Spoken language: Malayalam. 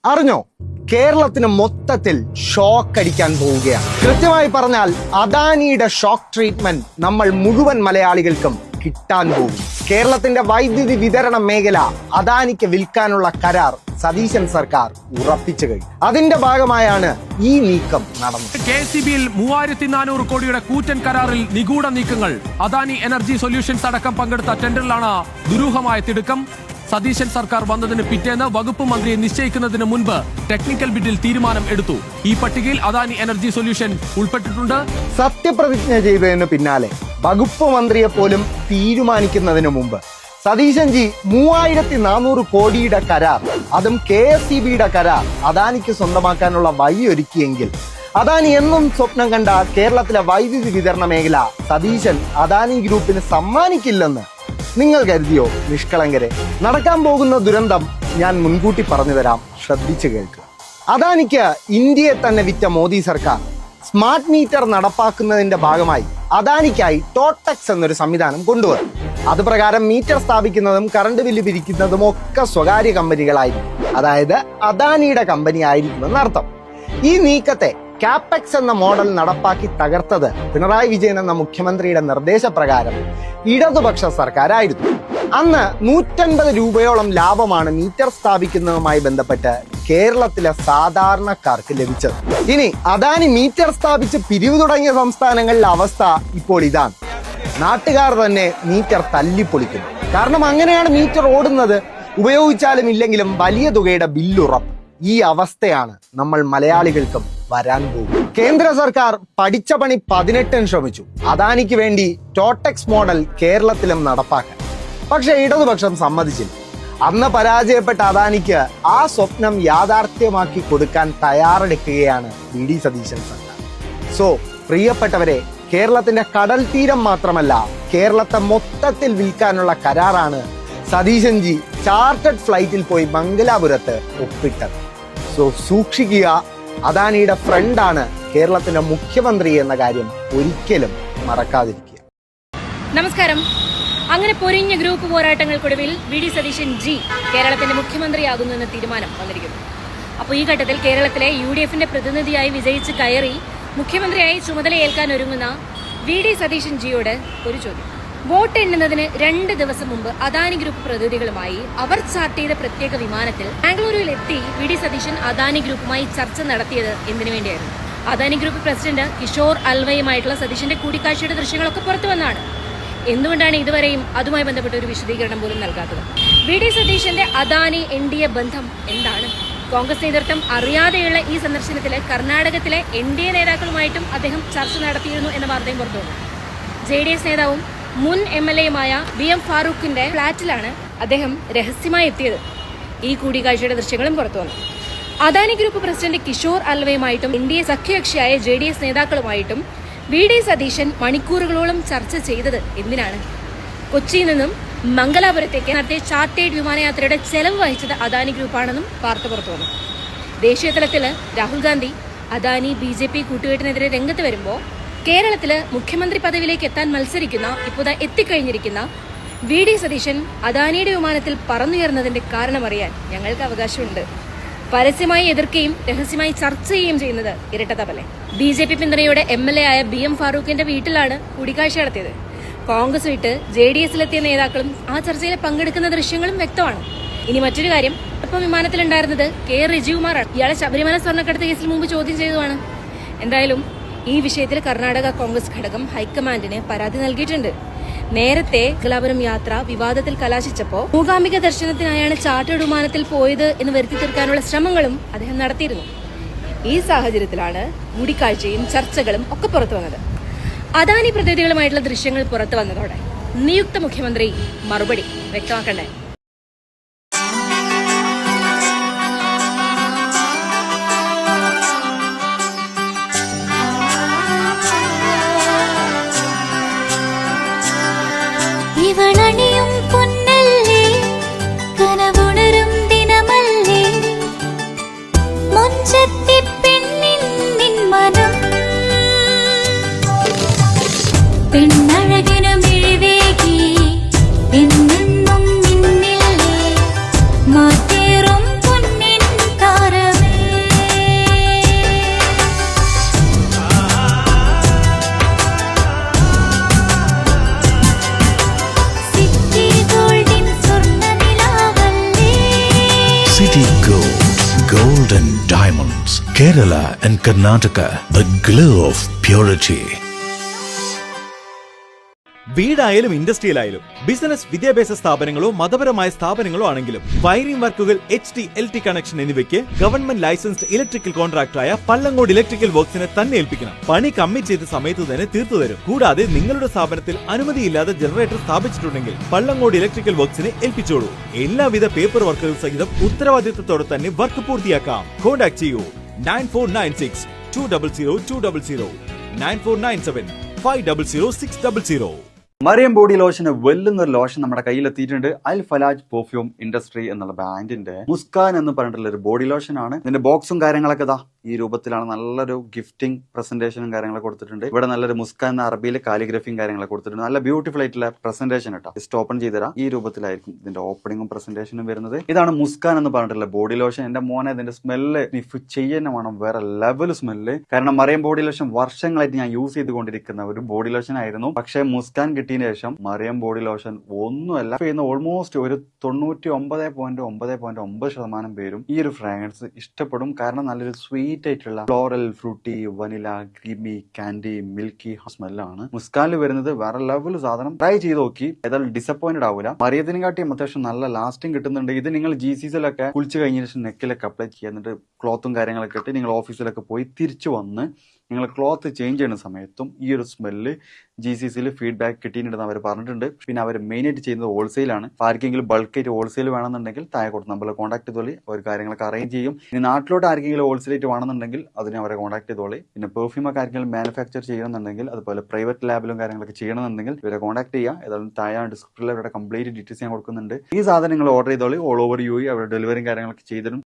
അറിഞ്ഞോ? കേരളത്തിന് മൊത്തത്തിൽ ഷോക്ക് അടിക്കാൻ പോവുകയാണ്. കൃത്യമായി പറഞ്ഞാൽ അദാനിയുടെ ഷോക്ക് ട്രീറ്റ്മെന്റ് നമ്മൾ മുഴുവൻ മലയാളികൾക്കും കിട്ടാൻ പോകും. കേരളത്തിന്റെ വൈദ്യുതി വിതരണ മേഖല അദാനിക്ക് വിൽക്കാനുള്ള കരാർ സതീശൻ സർക്കാർ ഉറപ്പിച്ചു കഴിഞ്ഞു. അതിന്റെ ഭാഗമായാണ് ഈ നീക്കം നടന്നത്. KCBയിൽ 3400 കോടിയുടെ കൂറ്റൻ കരാറിൽ നിഗൂഢ നീക്കങ്ങൾ. അദാനി എനർജി സൊല്യൂഷൻസ് അടക്കം പങ്കെടുത്ത ടെൻഡറിലാണ് ദുരൂഹമായ തിടുക്കം. സതീശൻ സർക്കാർ വന്നതിന് പിറ്റേന്ന് വകുപ്പ് മന്ത്രിയെ നിശ്ചയിക്കുന്നതിന് മുൻപ് ടെക്നിക്കൽ ബിഡിൽ തീരുമാനം എടുത്തു. ഈ പട്ടികയിൽ അദാനി എനർജി സൊല്യൂഷൻ ഉൾപ്പെട്ടിട്ടുണ്ട്. സത്യപ്രതിജ്ഞ ചെയ്തതിന് പിന്നാലെ വകുപ്പ് മന്ത്രിയെ പോലും തീരുമാനിക്കുന്നതിന് മുമ്പ് സതീശൻ ജി 3400 കോടിയുടെ കരാർ, അതും KSEBയുടെ കരാർ അദാനിക്ക് സ്വന്തമാക്കാനുള്ള വഴിയൊരുക്കിയെങ്കിൽ അദാനി എന്നും സ്വപ്നം കണ്ട കേരളത്തിലെ വൈദ്യുതി വിതരണ മേഖല സതീശൻ അദാനി ഗ്രൂപ്പിന് സമ്മാനിക്കില്ലെന്ന് നിങ്ങൾ കരുതിയോ? നിഷ്കളങ്കരെ, നടക്കാൻ പോകുന്ന ദുരന്തം ഞാൻ മുൻകൂട്ടി പറഞ്ഞു തരാം, ശ്രദ്ധിച്ചു കേൾക്കുക. അദാനിക്ക് ഇന്ത്യയെ തന്നെ വിറ്റ മോദി സർക്കാർ സ്മാർട്ട് മീറ്റർ നടപ്പാക്കുന്നതിന്റെ ഭാഗമായി അദാനിക്കായി ടോട്ടക്സ് എന്നൊരു സംവിധാനം കൊണ്ടുവന്നു. അത് പ്രകാരം മീറ്റർ സ്ഥാപിക്കുന്നതും കറണ്ട് ബില്ല് പിരിക്കുന്നതും ഒക്കെ സ്വകാര്യ കമ്പനികളായിരിക്കും, അതായത് അദാനിയുടെ കമ്പനി ആയിരിക്കുമെന്ന് അർത്ഥം. ഈ നീക്കത്തെ കാപ്പെക്സ് എന്ന മോഡൽ നടപ്പാക്കി തകർത്തത് പിണറായി വിജയൻ എന്ന മുഖ്യമന്ത്രിയുടെ നിർദ്ദേശപ്രകാരം ഇടതുപക്ഷ സർക്കാരായിരുന്നു. അന്ന് 150 രൂപയോളം ലാഭമാണ് മീറ്റർ സ്ഥാപിക്കുന്നതുമായി ബന്ധപ്പെട്ട് കേരളത്തിലെ സാധാരണക്കാർക്ക് ലഭിച്ചത്. ഇനി അദാനി മീറ്റർ സ്ഥാപിച്ച് പിരിവ് തുടങ്ങിയ സംസ്ഥാനങ്ങളിലെ അവസ്ഥ ഇപ്പോൾ ഇതാണ്. നാട്ടുകാർ തന്നെ മീറ്റർ തല്ലിപ്പൊളിക്കുന്നു. കാരണം അങ്ങനെയാണ് മീറ്റർ ഓടുന്നത്. ഉപയോഗിച്ചാലും ഇല്ലെങ്കിലും വലിയ തുകയുടെ ബില്ലുറപ്പ്. ഈ അവസ്ഥയാണ് നമ്മൾ മലയാളികൾക്കും വരാൻ പോകും. കേന്ദ്ര സർക്കാർ പഠിച്ച പണി 18 ശ്രമിച്ചു അദാനിക്ക് വേണ്ടി ടോട്ടക്സ് മോഡൽ കേരളത്തിലും നടപ്പാക്കാൻ. പക്ഷെ ഇടതുപക്ഷം സമ്മതിച്ചില്ല. അന്ന് പരാജയപ്പെട്ട അദാനിക്ക് ആ സ്വപ്നം യാഥാർത്ഥ്യമാക്കി കൊടുക്കാൻ തയ്യാറെടുക്കുകയാണ് VD സതീശൻ സർക്കാർ. സോ പ്രിയപ്പെട്ടവരെ, കേരളത്തിന്റെ കടൽ തീരം മാത്രമല്ല കേരളത്തെ മൊത്തത്തിൽ വിൽക്കാനുള്ള കരാറാണ് സതീശൻ ജി ചാർട്ടേഡ് ഫ്ലൈറ്റിൽ പോയി മംഗലാപുരത്ത് ഒപ്പിട്ടത്. സോ സൂക്ഷിക്കുക, അദാനിയുടെ ഫ്രണ്ടാണ് കേരളത്തിന്റെ മുഖ്യമന്ത്രി എന്ന കാര്യം ഒരിക്കലും മറക്കാതിരിക്കുക. നമസ്കാരം. അങ്ങനെ പൊരിഞ്ഞ ഗ്രൂപ്പ് പോരാട്ടങ്ങൾക്കൊടുവിൽ VD സതീശൻ ജി കേരളത്തിന്റെ മുഖ്യമന്ത്രിയാകുന്നുവെന്ന തീരുമാനം വന്നിരിക്കുന്നു. അപ്പോൾ ഈ ഘട്ടത്തിൽ കേരളത്തിലെ UDFന്റെ പ്രതിനിധിയായി വിജയിച്ച് കയറി മുഖ്യമന്ത്രിയായി ചുമതലയേൽക്കാൻ ഒരുങ്ങുന്ന VD സതീശൻ ജിയോട് ഒരു ചോദ്യം. വോട്ട് എണ്ണുന്നതിന് 2 ദിവസം മുമ്പ് അദാനി ഗ്രൂപ്പ് പ്രതിനിധികളുമായി അവർ ചാർട്ട് ചെയ്ത പ്രത്യേക വിമാനത്തിൽ ബാംഗ്ലൂരിൽ എത്തി VD സതീശൻ അദാനി ഗ്രൂപ്പുമായി ചർച്ച നടത്തിയത് എന്തിനു വേണ്ടിയായിരുന്നു? അദാനി ഗ്രൂപ്പ് പ്രസിഡന്റ് കിഷോർ അൽവയുമായിട്ടുള്ള സതീശന്റെ കൂടിക്കാഴ്ചയുടെ ദൃശ്യങ്ങളൊക്കെ പുറത്തു വന്നതാണ്. എന്തുകൊണ്ടാണ് ഇതുവരെയും അതുമായി ബന്ധപ്പെട്ട ഒരു വിശദീകരണം പോലും നൽകാത്തത്? VD സതീശന്റെ അദാനി NDA ബന്ധം എന്താണ്? കോൺഗ്രസ് നേതൃത്വം അറിയാതെയുള്ള ഈ സന്ദർശനത്തിൽ കർണാടകത്തിലെ NDA നേതാക്കളുമായിട്ടും അദ്ദേഹം ചർച്ച നടത്തിയിരുന്നു എന്ന വാർത്തയും പുറത്തു വന്നു. JDS നേതാവും മുൻ MLAയുമായ BM ഫാറൂഖിന്റെ ഫ്ളാറ്റിലാണ് അദ്ദേഹം രഹസ്യമായി എത്തിയത്. ഈ കൂടിക്കാഴ്ചയുടെ ദൃശ്യങ്ങളും പുറത്തു വന്നു. അദാനി ഗ്രൂപ്പ് പ്രസിഡന്റ് കിഷോർ അൽവയുമായിട്ടും NDA സഖ്യകക്ഷിയായ JDS നേതാക്കളുമായിട്ടും VD സതീശൻ മണിക്കൂറുകളോളം ചർച്ച ചെയ്തത് എന്തിനാണ്? കൊച്ചിയിൽ നിന്നും മംഗലാപുരത്തേക്ക് നടത്തിയ ചാർട്ടേഡ് വിമാനയാത്രയുടെ ചെലവ് വഹിച്ചത് അദാനി ഗ്രൂപ്പാണെന്നും വാർത്ത പുറത്തു വന്നു. ദേശീയ തലത്തിൽ രാഹുൽ ഗാന്ധി അദാനി BJP കൂട്ടുകെട്ടിനെതിരെ രംഗത്ത് വരുമ്പോൾ കേരളത്തില് മുഖ്യമന്ത്രി പദവിയിലേക്ക് എത്താൻ മത്സരിക്കുന്ന ഇപ്പോൾ എത്തിക്കഴിഞ്ഞിരിക്കുന്ന VD സതീശൻ അദാനിയുടെ വിമാനത്തിൽ പറന്നുയർന്നതിന്റെ കാരണമറിയാൻ ഞങ്ങൾക്ക് അവകാശമുണ്ട്. പരസ്യമായി എതിർക്കുകയും രഹസ്യമായി ചർച്ച ചെയ്യുകയും ചെയ്യുന്നത് ഇരട്ടത്തപ്പല്ലേ? BJP പിന്തുണയോടെ MLA ആയ BM ഫാറൂഖിന്റെ വീട്ടിലാണ് കൂടിക്കാഴ്ച നടത്തിയത്. കോൺഗ്രസ് വിട്ട് JDSലെത്തിയ നേതാക്കളും ആ ചർച്ചയിൽ പങ്കെടുക്കുന്ന ദൃശ്യങ്ങളും വ്യക്തമാണ്. ഇനി മറ്റൊരു കാര്യം, ഇപ്പം വിമാനത്തിലുണ്ടായിരുന്നത് K റിജികുമാറാണ്. ഇയാളെ ശബരിമല സ്വർണ്ണക്കടത്ത് കേസിൽ മുമ്പ് ചോദ്യം ചെയ്തതാണ്. എന്തായാലും ഈ വിഷയത്തിൽ കർണാടക കോൺഗ്രസ് ഘടകം ഹൈക്കമാൻഡിന് പരാതി നൽകിയിട്ടുണ്ട്. നേരത്തെ മംഗലാപുരം യാത്ര വിവാദത്തിൽ കലാശിച്ചപ്പോൾ മൂകാംബിക ദർശനത്തിനായാണ് ചാർട്ടേഡ് വിമാനത്തിൽ പോയത് എന്ന് വരുത്തി തീർക്കാനുള്ള ശ്രമങ്ങളും അദ്ദേഹം നടത്തിയിരുന്നു. ഈ സാഹചര്യത്തിലാണ് കൂടിക്കാഴ്ചയും ചർച്ചകളും ഒക്കെ പുറത്തു വന്നത്. അദാനി പ്രതിനിധികളുമായിട്ടുള്ള ദൃശ്യങ്ങൾ പുറത്തു വന്നതോടെ നിയുക്ത മുഖ്യമന്ത്രി മറുപടി വ്യക്തമാക്കണ്ടേ? ഇവളണിയും പൊന്നല്ലേ, കനവുണരും ദിനമല്ലേ, മുഞ്ചത്തി പെണ്ണിൻ മനം, പെണ്ണഴകിനു മിഴിവേകി എന്നെന്നും മിന്നില്ലേ, മാറ്റേറും പൊന്നിൻ താര Kerala and Karnataka, the glow of purity. വീടായാലും ഇൻഡസ്ട്രിയലായാലും ബിസിനസ് വിദ്യാഭ്യാസ സ്ഥാപനങ്ങളോ മതപരമായ സ്ഥാപനങ്ങളോ ആണെങ്കിലും വയറിംഗ് വർക്കുകൾ HT LT കണക്ഷൻ എന്നിവയ്ക്ക് ഗവൺമെന്റ് ലൈസൻസ്ഡ് ഇലക്ട്രിക്കൽ കോൺട്രാക്ടറായ പള്ളങ്ങോട് ഇലക്ട്രിക്കൽ വർക്സിനെ തന്നെ ഏൽപ്പിക്കണം. പണി കമ്മിറ്റ് ചെയ്ത സമയത്ത് തന്നെ തീർത്തു തരും. കൂടാതെ നിങ്ങളുടെ സ്ഥാപനത്തിൽ അനുമതിയില്ലാതെ ജനറേറ്റർ സ്ഥാപിച്ചിട്ടുണ്ടെങ്കിൽ പള്ളങ്ങോട് ഇലക്ട്രിക്കൽ വർക്സിനെ ഏൽപ്പിച്ചോളൂ. എല്ലാവിധ പേപ്പർ വർക്കുകൾ സഹിതം ഉത്തരവാദിത്തത്തോടെ തന്നെ വർക്ക് പൂർത്തിയാക്കാം. കോൺടാക്ട് ചെയ്യൂ 9496 200 200 9497 500 600. മറിയം ബോഡി ലോഷന് വെല്ലുന്ന ഒരു ലോഷൻ നമ്മുടെ കയ്യിൽ എത്തിയിട്ടുണ്ട്. അൽ ഫലാജ് പെർഫ്യൂം ഇൻഡസ്ട്രി എന്നുള്ള ബ്രാൻഡിന്റെ മുസ്കാൻ എന്ന് പറഞ്ഞിട്ടുള്ള ഒരു ബോഡി ലോഷൻ ആണ്. ഇതിന്റെ ബോക്സും കാര്യങ്ങളൊക്കെ ഇതാ ഈ രൂപത്തിലാണ്. നല്ലൊരു ഗിഫ്റ്റിംഗ് പ്രസന്റേഷനും കാര്യങ്ങളൊക്കെ കൊടുത്തിട്ടുണ്ട്. ഇവിടെ നല്ലൊരു മുസ്കാൻ എന്ന അറബിയിൽ കാലിഗ്രഫിയും കാര്യങ്ങളൊക്കെ കൊടുത്തിട്ടുണ്ട്. നല്ല ബ്യൂട്ടിഫുൾ ആയിട്ടുള്ള പ്രസന്റേഷൻ കേട്ടോ. ജസ്റ്റ് ഓപ്പൺ ചെയ്തുതരാം. ഈ രൂപത്തിലായിരിക്കും ഇതിന്റെ ഓപ്പണിങ്ങും പ്രസന്റേഷനും വരുന്നത്. ഇതാണ് മുസ്കാൻ എന്ന് പറഞ്ഞിട്ടുള്ള ബോഡി ലോഷൻ. എന്റെ മോനെ ഇതിന്റെ സ്മെല്ല് സ്നിഫ് ചെയ്യുന്ന വേണം, വേറെ ലെവൽ സ്മെല്ല്. കാരണം മറിയം ബോഡി ലോഷൻ വർഷങ്ങളായിട്ട് ഞാൻ യൂസ് ചെയ്തുകൊണ്ടിരിക്കുന്ന ഒരു ബോഡി ലോഷൻ ആയിരുന്നു. പക്ഷേ മുസ്കാൻ കിട്ടിയതിന് ശേഷം മറിയം ബോഡി ലോഷൻ ഒന്നുമല്ല ചെയ്യുന്ന ഓൾമോസ്റ്റ് ഒരു 99.9% പേരും ഈ ഒരു ഫ്രാഗ്രൻസ് ഇഷ്ടപ്പെടും. കാരണം നല്ലൊരു സ്വീറ്റ് ആയിട്ടുള്ള floral, fruity, vanilla, creamy, candy, milky സ്മെല്ലാണ് മുസ്കാനിൽ വരുന്നത്. വേറെ ലെവൽ സാധനം. ട്രൈ ചെയ്ത് നോക്കി, ഏതായാലും ഡിസപ്പോയിന്റഡ് ആവില്ല. മറിയത്തിനും കാട്ടിയും അത്യാവശ്യം നല്ല ലാസ്റ്റിംഗ് കിട്ടുന്നുണ്ട്. ഇത് നിങ്ങൾ GCCയിലൊക്കെ കുളിച്ച് കഴിഞ്ഞ ശേഷം നെക്കിലൊക്കെ അപ്ലൈ ചെയ്യുക. എന്നിട്ട് ക്ലോത്തും കാര്യങ്ങളൊക്കെ ഇട്ട് നിങ്ങൾ ഓഫീസിലൊക്കെ പോയി തിരിച്ചു വന്ന് നിങ്ങൾ ക്ലോത്ത് ചേഞ്ച് ചെയ്യുന്ന സമയത്തും ഈ ഒരു സ്മെല്ല് GCCയിൽ ഫീഡ്ബാക്ക് കിട്ടിയിട്ടുണ്ടെന്ന് അവർ പറഞ്ഞിട്ടുണ്ട്. പിന്നെ അവർ മെയിനായിട്ട് ചെയ്യുന്നത് ഹോൾസെയിലാണ്. ആർക്കെങ്കിലും ബൾക്കായിട്ട് ഹോൾസെയിൽ വേണമെന്നുണ്ടെങ്കിൽ താഴെ കൊടുത്ത് നമ്മളെ കോൺടാക്ട് ചെയ്തോളി. അവർ കാര്യങ്ങളൊക്കെ അറേഞ്ച് ചെയ്യും. ഇനി നാട്ടിലോട്ട് ആർക്കെങ്കിലും ഹോൾസെയിലായിട്ട് വേണമെന്നുണ്ടെങ്കിൽ അതിനെ അവരെ കോൺടാക്ട് ചെയ്തോളി. പിന്നെ പെർഫ്യൂമൊക്കെ ആർക്കെങ്കിലും മാനുഫാക്ചർ ചെയ്യണമെന്നുണ്ടെങ്കിൽ അതുപോലെ പ്രൈവറ്റ് ലാബിലും കാര്യങ്ങളൊക്കെ ചെയ്യണമെന്നുണ്ടെങ്കിൽ ഇവരെ കോൺടാക്ട് ചെയ്യുക. ഏതായാലും താഴെ ഡിസ്ക്രിപ്ഷനിൽ അവരുടെ കംപ്ലീറ്റ് ഡീറ്റെയിൽസ് ഞാൻ കൊടുക്കുന്നുണ്ട്. ഈ സാധനം നിങ്ങൾ ഓർഡർ ചെയ്തോളി. ഓൾ ഓവർ UAE അവരുടെ ഡെലിവറിയും കാര്യങ്ങളൊക്കെ ചെയ്തിടും.